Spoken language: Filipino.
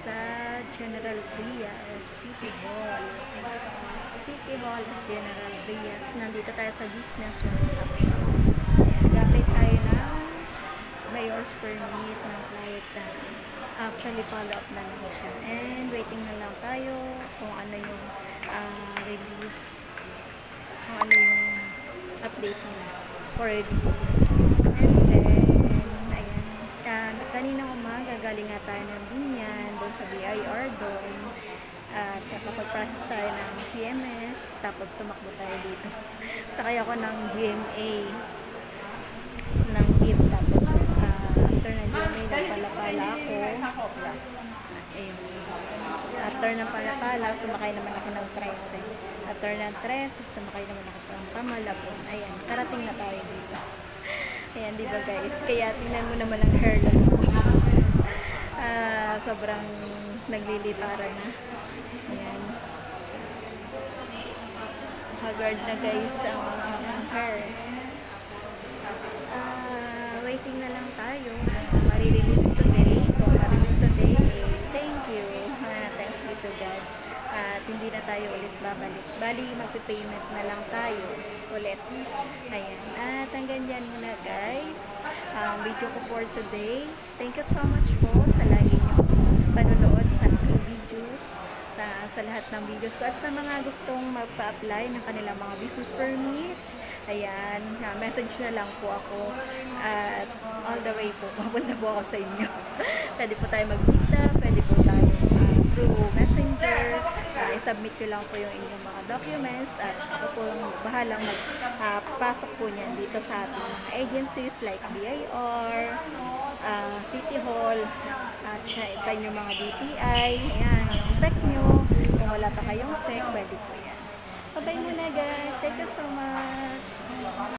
sa General Trias City Hall. City Hall at General Trias. Nandito tayo sa business one-stop shop. Nag-apply tayo ng mayor's permit ng flight. Actually, follow-up na lang siya. And waiting na lang tayo kung ano yung release, kung ano yung update nila for release. And then, ayan, kanina umaga galing nga tayo ng Binyan doon sa BIR doon at nakapag-practice tayo ng CMS, tapos tumakbo tayo dito. Sakay ako ng GMA ng jeep, tapos after ng GMA nagpalapala ako. Ayun. After ng palapala, sumakay naman ako ng 13. After ng 13, sumakay naman ako ng Pamalabon. Ayan, karating na tayo dito. Ayan, diba guys? Kaya tingnan mo naman ang hairline ko. Sobrang nagliliparan na. Ayan. Haggard na guys ang hair. Waiting na lang tayo. Marirelease today. Kung marirelease today, thank you. Thanks be to God. At hindi na tayo ulit babalik. Bali, magpipayment na lang tayo ulit. Ayan. At hanggang dyan muna guys. Video ko for today. Thank you so much po sa lagi nyo panonood sa aking videos. Sa lahat ng videos ko. At sa mga gustong magpa-apply ng kanilang mga business permits. Ayan. Message na lang po ako. At all the way po. Papunta po ako sa inyo. Pwede po tayo magkita. Pwede po tayo through messenger. I-submit ko lang po yung inyong mga documents at ako po bahalang magpasok po niyan dito sa ating mga agencies like BIR, City Hall, at sa inyong mga DTI. Ayan, yung SEC nyo. Kung wala pa kayong SEC, pwede po yan. Bye-bye muna guys. Thank you so much.